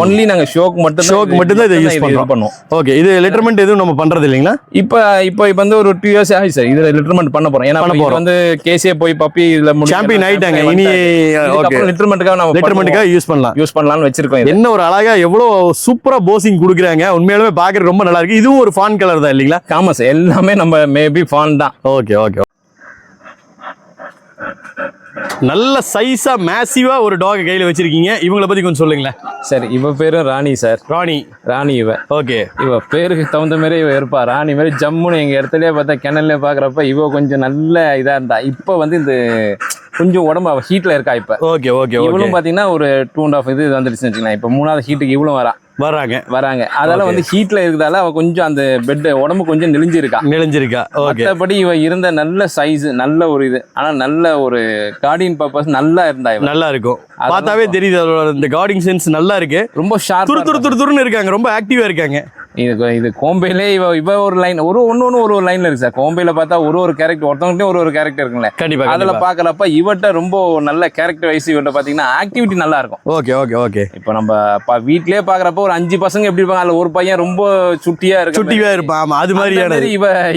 A: ஒன்லி நாங்க ஷோக்கு மட்டும் தான் இதை யூஸ் பண்ணுவோம். ஓகே. இது லிட்டர்மென்ட் எதுவும் நம்ம பண்றது இல்லீங்களா? இப்போ வந்து ஒரு 2 இயர்ஸ் ஆயிடுச்சு சார். இதுல லிட்டர்மென்ட் பண்ண போறோம். ஏன்னா இது வந்து கேசியே போய் பப்பி இதுல சாம்பியன் ஆயிட்டாங்க. இனி ஓகே லிட்டர்மென்ட்காக நம்ம லிட்டர்மென்ட்காக யூஸ் பண்ணலாம்னு வச்சிருக்கோம். என்ன ஒரு அழகா எவ்வளவு சூப்பரா போசிங் கொடுக்குறாங்க. உண்மையாலுமே பாக்குறது ரொம்ப நல்லா இருக்கு. இதுவும் ஒரு ஃபான் கலர் தான் இல்லீங்களா? ஆமா சார். எல்லாமே நம்ம மேபி ஃபான் தான். ஓகே. நல்ல சைஸா மேசிவா ஒரு டாக் கையில வச்சிருக்கீங்க. இவங்கள பத்தி கொஞ்சம் சொல்லுங்களேன் சார். இவ பேரு ராணி சார். ராணி இவ. ஓகே. இவ பேருக்கு தகுந்த மாதிரி இவ இருப்பா. ராணி மாதிரி ஜம்முன்னு எங்க இடத்துலயே பார்த்தா கிணல்ல பாக்குறப்ப இவ கொஞ்சம் நல்ல இதா இருந்தா. இப்ப வந்து இந்த கொஞ்சம் உடம்பு அவ ஹீட்ல இருக்கா இப்ப. ஓகே. இவளும் பாத்தீங்கன்னா ஒரு 2.5 இது வந்துருச்சுன்னு வச்சுக்கலாம். இப்ப 3வது ஹீட்டுக்கு இவளும் வராங்க. அதெல்லாம் வந்து ஹீட்ல இருக்கிறதால அவ கொஞ்சம் அந்த பெட் உடம்பு கொஞ்சம் நெளிஞ்சிருக்கா. மற்றபடி இவ இருந்த நல்ல சைஸ் நல்ல ஒரு இது. ஆனா நல்ல ஒரு கார்டியன் பர்பஸ் நல்லா இருந்தா நல்லா இருக்கும். பார்த்தாவே தெரியுது அதோட இந்த கார்டிங் சென்ஸ் நல்லா இருக்கு. ரொம்ப ஷார்ப் துருன்னு இருக்காங்க. ரொம்ப ஆக்டிவா இருக்காங்க. இது கோம்பையிலே இவ ஒரு லைன் ஒன்னு ஒரு லைன்ல இருக்கு சார். கோம்பையில பார்த்தா ஒரு கேரக்டர் ஒருத்தவங்கிட்டே ஒரு கேரக்டர் இருக்குல்ல. கண்டிப்பா. அதுல பாக்குறப்ப இவட்ட ரொம்ப நல்ல கேரக்டர் வைஸ் இவட்ட பாத்தீங்கன்னா ஆக்டிவிட்டி நல்லா இருக்கும். ஓகே. இப்ப நம்ம வீட்லயே பாக்குறப்ப ஒரு 5 பசங்க எப்படி இருப்பாங்க, அதுல ஒரு பையன் ரொம்ப சுட்டியா இருப்பான். அது மாதிரி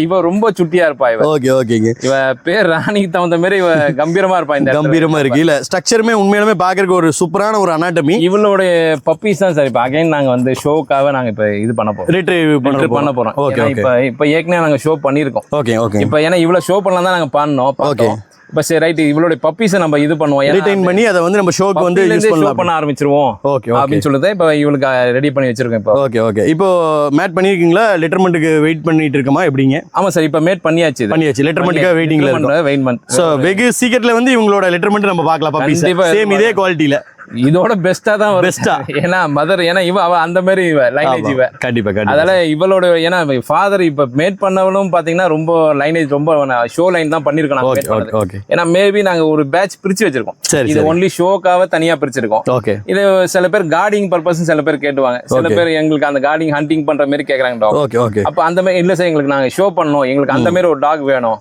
A: இவ ரொம்ப சுட்டியா இருப்பா. ஓகேங்க. இவ பேர் ராணிக்கு தகுந்த மாதிரி இவ கம்பீரமா இருப்பா. இந்த கம்பீரமா இருக்கு. இல்ல ஸ்ட்ரக்சருமே உண்மையிலுமே பாக்குறதுக்கு ஒரு சூப்பரான ஒரு அனாட்டமி. இவளோட பப்பீஸ் தான் சார். இப்ப அகைன் நாங்க வந்து ஷோக்காக நாங்க இப்ப இது பண்ண போறோம். பண்ண போறோம். இப்ப ஏற்கனவே நாங்க ஷோ பண்ணிருக்கோம். இப்ப ஏன்னா இவ்வளவு ஷோ பண்ணலாம் தான் நாங்க பண்ணோம். இப்ப சரி ரைட் இவளுடைய பப்பீஸை நம்ம இது பண்ணுவோம். ரிட்டைன் பண்ணி அதை வந்து நம்ம ஷோக்கு வந்து யூஸ் பண்ண ஆரம்பிச்சிருவோம் அப்படின்னு சொல்லிட்டு இப்ப இவளுக்கு ரெடி பண்ணி வச்சிருக்கோம். இப்போ ஓகே. இப்போ மேட் பண்ணிருக்கீங்களா? லிட்டர்மென்ட்க்கு வெயிட் பண்ணிட்டு இருக்கமா எப்படிங்க? ஆமா சார். இப்ப மேட் பண்ணியாச்சு. லிட்டர்மென்ட்க்கு வெயிட்டிங்ல இருக்கோம். சோ வெகு சீக்கிரத்துல வந்து இவங்களோட லிட்டர்மென்ட் நம்ம பார்க்கலாம். பப்பீஸ் சேம் இதே குவாலிட்டில இதோட பெஸ்டா தான் பெஸ்டா. ஏன்னா மதர் ஏன்னா அவ அந்த மாதிரி லைனேஜ் கண்டிப்பா. அதனால இவளோட ஏன்னா ஃபாதர் இப்ப மேட் பண்ணவளும் பாத்தீங்கன்னா ரொம்ப லைனேஜ் ரொம்ப ஷோ லைன் தான் பண்ணிருக்கோம். ஏன்னா மேபி நாங்க ஒரு பேட்ச் பிரிச்சு வச்சிருக்கோம். இது ஒன்லி ஷோக்காக தனியா பிரிச்சிருக்கோம். இது சில பேர் கார்டிங் பர்பஸ் சில பேர் கேட்டுவாங்க. சில பேர் எங்களுக்கு அந்த கார்டிங் ஹண்டிங் பண்ற மாதிரி கேக்குறாங்க. அப்ப அந்த மாதிரி இல்ல சார் எங்களுக்கு நாங்க ஷோ பண்ணணும், எங்களுக்கு அந்த மாதிரி ஒரு டாக் வேணும்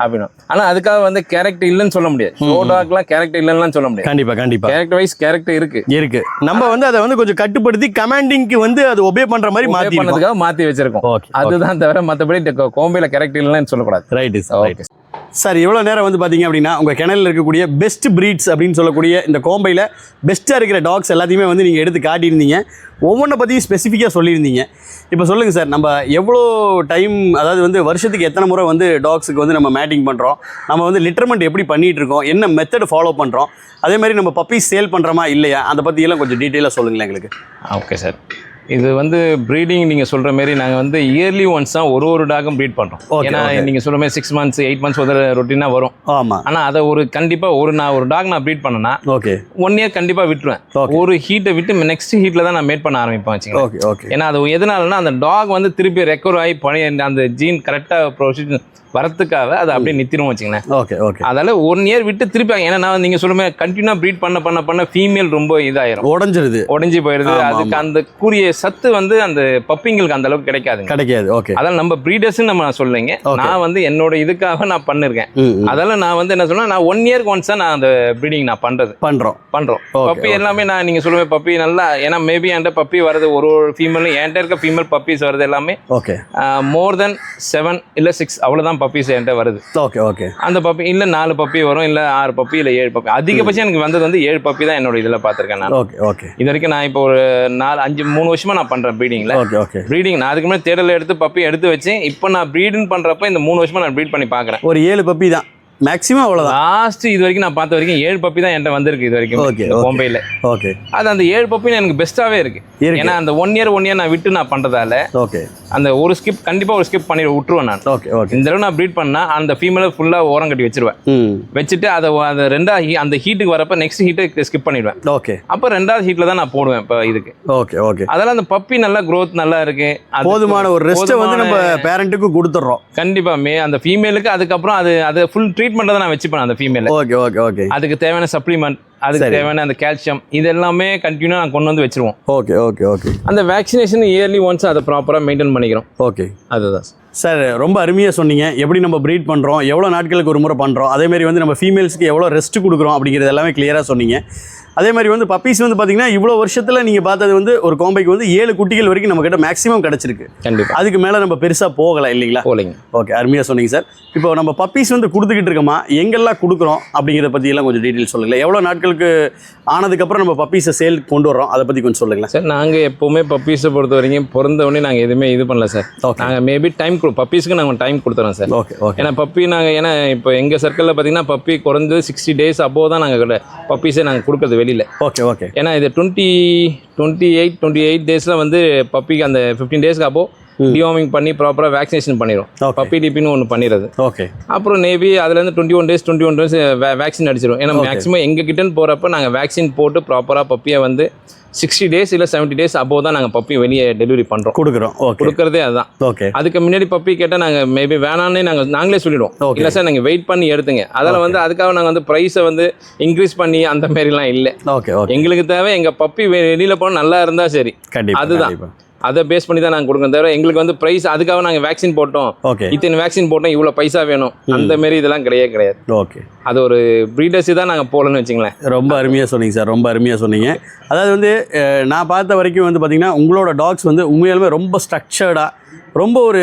A: அப்படின்னு. ஆனா அதுக்காக வந்து கேரக்டர் இல்லன்னு சொல்ல முடியாது. ஷோ டாக் எல்லாம் கேரக்டர் இல்லன்னு சொல்ல முடியாது. கண்டிப்பா கேரக்டர் வைஸ் கேரக்டர் இருக்கு. நம்ம வந்து அதை வந்து கொஞ்சம் கட்டுப்படுத்தி கமாண்டிங்க்கு வந்து அது ஒபே பண்ற மாதிரி மாத்தி வச்சிருக்கோம். அதுதான் தவிர மத்தபடி கோம்பையில கேரக்டர் இல்லன்னு சொல்லக்கூடாது. Right okay sir. இவ்வளோ நேரம் வந்து பார்த்தீங்க அப்படின்னா உங்கள் கிணலில் இருக்கக்கூடிய பெஸ்ட் ப்ரீட்ஸ் அப்படின்னு சொல்லக்கூடிய இந்த கோம்பையில் பெஸ்ட்டாக இருக்கிற டாக்ஸ் எல்லாத்தையுமே வந்து நீங்கள் எடுத்து காட்டியிருந்தீங்க. ஒவ்வொன்றை பற்றியும் ஸ்பெசிஃபிக்காக சொல்லியிருந்தீங்க. இப்போ சொல்லுங்கள் சார், நம்ம எவ்வளோ டைம், அதாவது வந்து வருஷத்துக்கு எத்தனை முறை வந்து டாக்ஸுக்கு வந்து நம்ம மேட்டிங் பண்ணுறோம், நம்ம வந்து லிட்டர்மெண்ட் எப்படி பண்ணிகிட்டு இருக்கோம், என்ன மெத்தட் ஃபாலோ பண்ணுறோம், அதே மாதிரி நம்ம பப்பீஸ் சேல் பண்ணுறோமா இல்லையா, அதை பற்றியெல்லாம் கொஞ்சம் டீட்டெயிலாக சொல்லுங்களேன் எங்களுக்கு. Okay sir. இது வந்து ப்ரீடிங் நீங்கள் சொல்கிற மாதிரி நாங்கள் வந்து இயர்லி ஒன்ஸ் தான் ஒரு டாகும் ப்ரீட் பண்ணுறோம். ஏன்னா நீங்கள் சொல்கிற மாதிரி 6 months 8 months ஒரு ரொட்டீனாக வரும். ஆமாம். ஆனால் அதை ஒரு கண்டிப்பாக நான் ஒரு டாக் நான் ப்ரீட் பண்ணேன்னா 1 year கண்டிப்பாக விட்டுருவேன். ஒரு ஹீட்டை விட்டு நெக்ஸ்ட் ஹீட்டில் தான் நான் மேட் பண்ண ஆரம்பிப்பேன் வச்சுக்கோங்க. ஏன்னா அது எதனாலன்னா அந்த டாக் வந்து திருப்பி ரெக்கவர் ஆகி பழைய அந்த ஜீன் கரெக்டாக ப்ரொசீஜர் வரத்துக்காக அதை அப்படியே நித்திரும் வச்சுங்களேன். அதால 1 year விட்டு திருப்பி ஏன்னா நீங்க சொல்லுங்க கண்டினியூ ப்ரீட் பண்ண ஃபீமேல் ரொம்ப இதாயிரும், உடஞ்சி போயிருது. அதுக்கு அந்த கூரிய சத்து வந்து அந்த பப்பிங்களுக்கு அந்த அளவுக்கு கிடைக்காது.
B: ஓகே.
A: அதெல்லாம் நம்ம பிரீடர்ஸ் நம்ம சொல்லுங்க. நான் வந்து என்னோட இதுக்காக நான் பண்ணிருக்கேன். அதெல்லாம் நான் வந்து என்ன சொன்னா நான் 1 இயர்க்கு ஒன்ஸ் தான் நான் அந்த ப்ரீடிங் நான் பண்றோம். பப்பி எல்லாமே நான் நீங்க சொல்லுவேன் பப்பி நல்லா, ஏன்னா மேபி என்கிட்ட பப்பி வருது ஒரு ஃபீமேலும் என்கிட்ட இருக்க ஃபீமேல் பப்பீஸ் வருது எல்லாமே மோர் தென் 7 இல்ல 6 அவ்வளவுதான் பப்பீஸ் என்கிட்ட வருது. அந்த பப்பி இல்ல 4 பப்பி வரும், இல்ல 6 பப்பி, இல்ல 7 பப்பி. அதிகபட்சம் எனக்கு வந்தது வந்து 7 பப்பி தான் என்னோட இதுல பாத்திருக்கேன் நான். இது வரைக்கும் நான் இப்போ ஒரு 3 வருஷமா நான் பண்றேன் ப்ரீடிங்ல. ப்ரீடிங் நான் அதுக்கு முன்னாடி தேடல எடுத்து பப்பி எடுத்து வச்சு இப்போ நான் ப்ரீடிங் பண்றப்ப இந்த 3 வருஷமா நான் ப்ரீட் பண்ணி பாக்குறேன்.
B: ஒரு 7 பப்பி தான் மேக்ஸிமம் அவ்வளவுதான்.
A: லாஸ்ட் இது வரைக்கும் நான் பார்த்த வரைக்கும் 7 பப்பி தான் என்கிட்ட வந்திருக்கு இது வரைக்கும் பாம்பேல. அது அந்த 7 பப்பி எனக்கு பெஸ்ட்டாவே இருக்கு. ஏன்னா அந்த 1 இயர் நான் விட்டு நான் பண்றதால அந்த ஒரு ஸ்கிப் கண்டிப்பா ஒரு ஸ்கிப் பண்ணி விட்டுருவேன் நான். இந்த தடவை நான் ப்ரீட் பண்ணா அந்த ஃபீமேல ஃபுல்லா ஓரம் கட்டி வச்சிருவேன். வச்சுட்டு அதை ரெண்டாவது அந்த ஹீட்டுக்கு வரப்ப நெக்ஸ்ட் ஹீட்டை ஸ்கிப் பண்ணிடுவேன். அப்ப ரெண்டாவது ஹீட்ல தான் நான் போடுவேன் இப்போ இதுக்கு. அதெல்லாம் அந்த பப்பி நல்லா growth நல்லா இருக்கு.
B: போதுமான ஒரு ரெஸ்ட் வந்து நம்ம பேரண்ட்டுக்கு கொடுத்துறோம்
A: கண்டிப்பா. அந்த ஃபீமேலுக்கு அதுக்கப்புறம் அது ஃபுல் ட்ரீட்மெண்ட் தான் நான் வச்சுப்பேன் அந்த ஃபீமேல. அதுக்கு தேவையான சப்ளிமெண்ட், அதுக்கு தேவையான அந்த கால்சியம் இது எல்லாமே கண்டினியூ நான் கொண்டு வந்து வச்சிருவோம். அந்த வேக்சினேஷன் இயர்லி ஒன்ஸ் அதை ப்ராப்பரா மெயின்டைன் பண்ணிக்கிறோம். அதுதான்
B: சார். ரொம்ப அருமையாக சொன்னீங்க. எப்படி நம்ம ப்ரீட் பண்ணுறோம், எவ்வளோ நாட்களுக்கு ஒரு முறை பண்ணுறோம், அதேமாதிரி வந்து நம்ம ஃபீமேல்ஸ்க்கு எவ்வளோ ரெஸ்ட் கொடுக்குறோம் அப்படிங்கிறது எல்லாமே கிளியராக சொன்னீங்க. அதே மாதிரி வந்து பப்பீஸ் வந்து பார்த்தீங்கன்னா இவ்வளோ வருஷத்தில் நீங்கள் பார்த்தது வந்து ஒரு கோம்பைக்கு வந்து 7 குட்டிகள் வரைக்கும் நம்ம கிட்ட மேக்ஸிமம் கிடச்சிருக்கு.
A: கண்டிப்பாக.
B: அதுக்கு மேலே நம்ம பெருசாக போகலை இல்லைங்களா? ஓகே, அருமையாக சொன்னீங்க சார். இப்போ நம்ம பப்பீஸ் வந்து கொடுத்துக்கிட்டு இருக்கோமா, எங்கெல்லாம் கொடுக்குறோம் அப்படிங்கிறத பற்றியெல்லாம் கொஞ்சம் டீட்டெயில் சொல்லுங்களேன். எவ்வளோ நாட்களுக்கு ஆனதுக்கப்புறம் நம்ம பப்பீஸை சேல் கொண்டு வரோம் அதை பற்றி கொஞ்சம் சொல்லுங்களேன்
A: சார். நாங்கள் எப்போவுமே பப்பீஸை பொறுத்த வரைக்கும் பிறந்தவொடனே நாங்கள் எதுவுமே இது பண்ணல சார். நாங்கள் மேபி டைம் பப்பீஸ்க்கு நாங்கள் டைம் கொடுத்துறோம் சார். ஏன்னா பப்பி நாங்கள் ஏன்னா இப்போ எங்கள் சர்க்கிளில் பார்த்தீங்கன்னா பப்பி குறைஞ்சது 60 days அப்போ தான் நாங்கள் பப்பீஸை நாங்கள் கொடுக்குறது வெளியில். ஏன்னா இது 28 டேஸில் வந்து பப்பிக்கு அந்த 15 டேஸ்க்கு அப்போ டிவார்மிங் பண்ணி ப்ராப்பராக வேக்சினேஷன் பண்ணிடும். பப்பி டிபின்னு ஒன்று பண்ணிடுறது. அப்புறம் மேபி அதுலேருந்து 21 days வேக்சின் அடிச்சிடும். ஏன்னா மேக்ஸிமம் எங்கள் கிட்டன்னு போகிறப்ப நாங்கள் வேக்சின் போட்டு ப்ராப்பராக பப்பியை வந்து 60 days இல்லை 70 days அப்போ தான் நாங்கள் பப்பி வெளியே டெலிவரி பண்ணுறோம், கொடுக்குறதே அதுதான். அதுக்கு முன்னாடி பப்பி கேட்டால் நாங்கள் மேபி வேணான்னே நாங்களே சொல்லிடுவோம். இல்லை சார் நீங்கள் வெயிட் பண்ணி எடுத்துங்க. அதில் வந்து அதுக்காக நாங்கள் வந்து ப்ரைஸை வந்து இன்க்ரீஸ் பண்ணி அந்த மாதிரிலாம் இல்லை. எங்களுக்கு தேவை எங்கள் பப்பி வெளியில் போனால் நல்லா இருந்தால் சரி, அதுதான். அதை பேஸ் பண்ணி தான் நாங்கள் கொடுக்கணும். தவிர எங்களுக்கு வந்து ப்ரைஸ் அதுக்காக நாங்கள் வேக்சின் போட்டோம், இத்தனை வேக்சின் போட்டோம், இவ்வளோ பைசா வேணும், அந்த மாரி இதெல்லாம் கிடையாது. அது ஒரு ப்ரீடர்ஸு தான் நாங்கள் போகலன்னு வச்சுங்களேன்.
B: ரொம்ப அருமையாக சொன்னீங்க சார், ரொம்ப அருமையாக சொன்னீங்க. அதாவது வந்து நான் பார்த்த வரைக்கும் வந்து பார்த்தீங்கன்னா உங்களோட டாக்ஸ் வந்து உண்மையாலுமே ரொம்ப ஸ்ட்ரக்சர்டாக, ரொம்ப ஒரு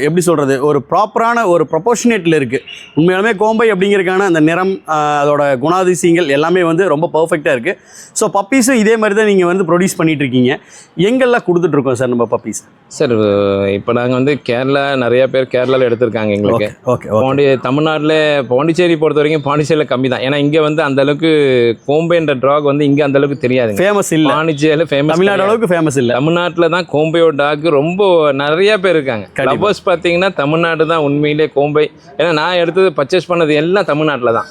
B: எப்படி சொல்கிறது, ஒரு ப்ராப்பரான ஒரு ப்ரொபோர்ஷனேட்டில் இருக்குது. உண்மையாலுமே கோம்பை அப்படிங்கிறதுக்கான அந்த நிறம், அதோட குணாதிசயங்கள் எல்லாமே வந்து ரொம்ப பர்ஃபெக்டாக இருக்குது. ஸோ பப்பீஸும் இதே மாதிரி தான் நீங்கள் வந்து ப்ரொடியூஸ் பண்ணிகிட்ருக்கீங்க. எங்கெல்லாம் கொடுத்துட்ருக்கோம் சார் நம்ம பப்பீஸ்?
A: சார் இப்போ நாங்கள் வந்து கேரளா, நிறையா பேர் கேரளாவில் எடுத்திருக்காங்க எங்களுக்கு. தமிழ்நாட்டில் பாண்டிச்சேரி பொறுத்த வரைக்கும் பாண்டிச்சேரியில் கம்மி தான். ஏன்னா இங்கே வந்து அந்தளவுக்கு கோம்பைன்ற டாக் வந்து இங்கே அந்தளவுக்கு தெரியாது,
B: ஃபேமஸ் இல்லை.
A: பாண்டிச்சேரியில் ஃபேமஸ்,
B: தமிழ்நாடு அளவுக்கு ஃபேமஸ் இல்லை.
A: தமிழ்நாட்டில் தான் கோம்பையோட டாக் ரொம்ப நிறையா பேர் இருக்காங்க. லவ்வர்ஸ் பார்த்தீங்கன்னா தமிழ்நாடு தான் உண்மையிலே கோம்பை. ஏன்னா நான் எடுத்தது பர்ச்சேஸ் பண்ணது எல்லாம் தமிழ்நாட்டில் தான்.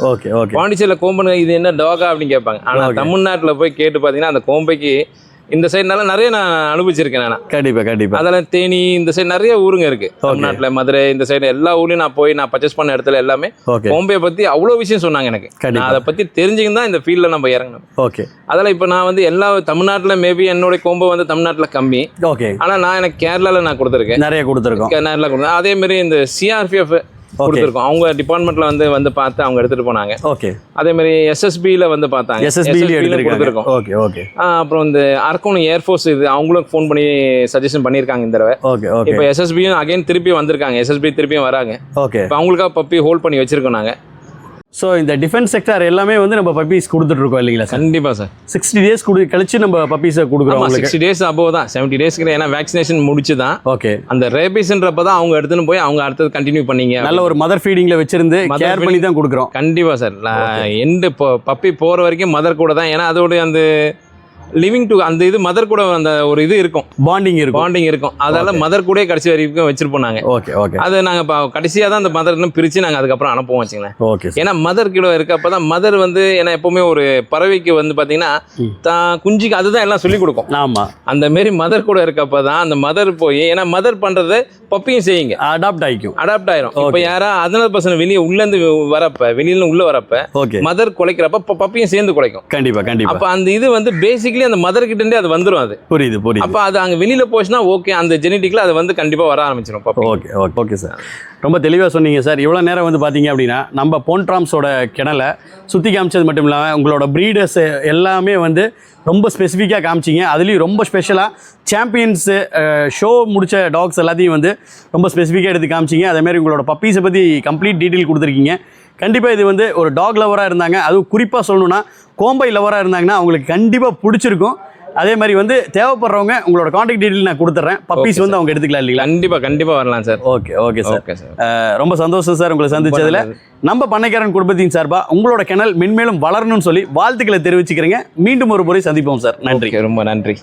A: பாண்டிச்சேரியில் கோம்பை இது என்ன டாகா அப்படின்னு கேட்பாங்க. ஆனால் தமிழ்நாட்டில் போய் கேட்டு பார்த்தீங்கன்னா அந்த கோம்பைக்கு இந்த சைடுனால நிறைய நான் அனுபவிச்சிருக்கேன். நான் கண்டிப்பாக அதெல்லாம் தேனி இந்த சைடு நிறைய ஊருங்க இருக்கு தமிழ்நாட்டில், மதுரை இந்த சைடு எல்லா ஊர்லையும் நான் போய் நான் பர்ச்சேஸ் பண்ண இடத்துல எல்லாமே கோம்பையை பற்றி அவ்வளோ விஷயம் சொன்னாங்க எனக்கு. நான் அதை பற்றி தெரிஞ்சுக்கின்னு தான் இந்த ஃபீல்டில் நம்ம இறங்கணும். அதெல்லாம் இப்போ நான் வந்து எல்லா தமிழ்நாட்டில் மேபி என்னோட கோம்பை வந்து தமிழ்நாட்டில் கம்மி. ஆனால் நான் எனக்கு கேரளாவில் நான் கொடுத்துருக்கேன், நிறைய கொடுத்துருக்கேன். அதே மாதிரி இந்த சிஆர்பிஎஃப் கொடுத்துருக்கோம். அவங்க டிபார்ட்மெண்ட்ல வந்து பார்த்து அவங்க எடுத்துட்டு போனாங்க. அதே மாதிரி எஸ்எஸ்பியில் வந்து பார்த்தாங்க, கொடுத்துருக்கோம். அப்புறம் இந்த அரக்கோணம் ஏர்ஃபோர்ஸ் இது அவங்களும் ஃபோன் பண்ணி சஜஷன் பண்ணியிருக்காங்க இந்த தடவை. இப்போ எஸ்எஸ்பியும் அகைன் திருப்பி வந்திருக்காங்க, எஸ்எஸ்பி திருப்பியும் வராங்க. இப்போ அவங்களுக்காக பப்பி ஹோல்ட் பண்ணி வச்சிருக்கோம் நாங்கள்.
B: ஸோ இந்த டிஃபென்ஸ் செக்டார் எல்லாமே வந்து நம்ம பப்பீஸ் கொடுத்துட்ருக்கோம் இல்லைங்களா?
A: கண்டிப்பாக சார்.
B: 60 days கழிச்சு நம்ம பப்பீஸை கொடுக்குறோம்.
A: 60 days அபோவ் தான், 70 days. ஏன்னா வேக்சினேஷன் முடிச்சு தான் அந்த ரேபிஸ்ன்றப்ப தான் அவங்க எடுத்துன்னு போய் அவங்க அடுத்தது கண்டினியூ பண்ணீங்க.
B: நல்ல ஒரு மதர் ஃபீடிங்கில் வச்சிருந்து கேர் பண்ணி தான் கொடுக்குறோம்.
A: கண்டிப்பாக சார். எண்டு பப்பி போகிற வரைக்கும் மதர் கூட தான். ஏன்னா அதோடைய அந்த லிவிங் டு அந்த இது மதர் கூட அந்த ஒரு இது இருக்கும், பாண்டிங் இருக்கும். அதால மதர் கூட கடைசி வரைக்கும் வச்சிருப்போம் நாங்க. அது நாங்க கடைசியா தான் அந்த மதர் பிரிச்சு நாங்க அதுக்கப்புறம் அனுப்புவோம் வச்சுங்களேன். ஏன்னா மதர் கிட்ட இருக்கப்பதான் மதர் வந்து ஏன்னா எப்பவுமே ஒரு பறவைக்கு வந்து பாத்தீங்கன்னா தான் குஞ்சுக்கு அதுதான் எல்லாம் சொல்லி கொடுக்கும். ஆமா, அந்த மாரி மதர் கூட இருக்கப்பதான் அந்த மதர் போய், ஏன்னா மதர் பண்றது பப்பியும் செய்யுங்க, அடாப்ட் ஆயிரும். இப்ப யாரா 19% வெளியே உள்ள இருந்து வரப்ப, வெளியில உள்ள வரப்ப மதர் குலைக்கிறப்ப பப்பியும் சேர்ந்து குலைக்கும். கண்டிப்பா. அப்ப அந்த இது வந்து பேசிக் ஜெனட்டிக்லி அந்த மதர் கிட்ட இருந்தே அது வந்துரும் அது.
B: புரியுது.
A: அப்ப அது அங்க வெளியில போச்சுன்னா ஓகே, அந்த ஜெனட்டிக்ல அது வந்து கண்டிப்பா வர ஆரம்பிச்சிடும்.
B: ஓகே சார், ரொம்ப தெளிவாக சொன்னீங்க சார். இவ்வளோ நேரம் வந்து பார்த்தீங்க அப்படின்னா நம்ம போன்ட்ராம்ஸோட கிணலை சுற்றி காமிச்சது மட்டும் இல்லாமல் உங்களோட ப்ரீடர்ஸ் எல்லாமே வந்து ரொம்ப ஸ்பெசிஃபிக்காக காமிச்சிங்க. அதுலேயும் ரொம்ப ஸ்பெஷலாக சாம்பியன்ஸு ஷோ முடித்த டாக்ஸ் எல்லாத்தையும் வந்து ரொம்ப ஸ்பெசிஃபிக்காக எடுத்து காமிச்சிங்க. அதேமாதிரி உங்களோட பப்பீஸை பற்றி கம்ப்ளீட் டீட்டெயில் கொடுத்துருக்கீங்க. கண்டிப்பாக இது வந்து ஒரு டாக் லவராக இருந்தாங்க, அதுவும் குறிப்பாக சொல்லணுன்னா கோம்பை லவராக இருந்தாங்கன்னா அவங்களுக்கு கண்டிப்பாக பிடிச்சிருக்கும். அதே மாதிரி வந்து தேவைப்படுறவங்க உங்களோட கான்டாக்ட் டீடைல் நான் கொடுத்துட்றேன். பப்பீஸ் வந்து அவங்க எடுத்துக்கலாம் இல்லைங்களா? கண்டிப்பாக வரலாம் சார். Okay sir. ரொம்ப சந்தோஷம் சார் உங்களை சந்திச்சதுல. நம்ம பண்ணைக்காரன் குடும்பத்தின் சார்பாக உங்களோட கிணல் மென்மேலும் வளரணும்னு சொல்லி வாழ்த்துக்களை தெரிவிச்சுக்கிறேங்க. மீண்டும் ஒரு முறை சந்திப்போம் சார். நன்றி.
A: ரொம்ப நன்றி.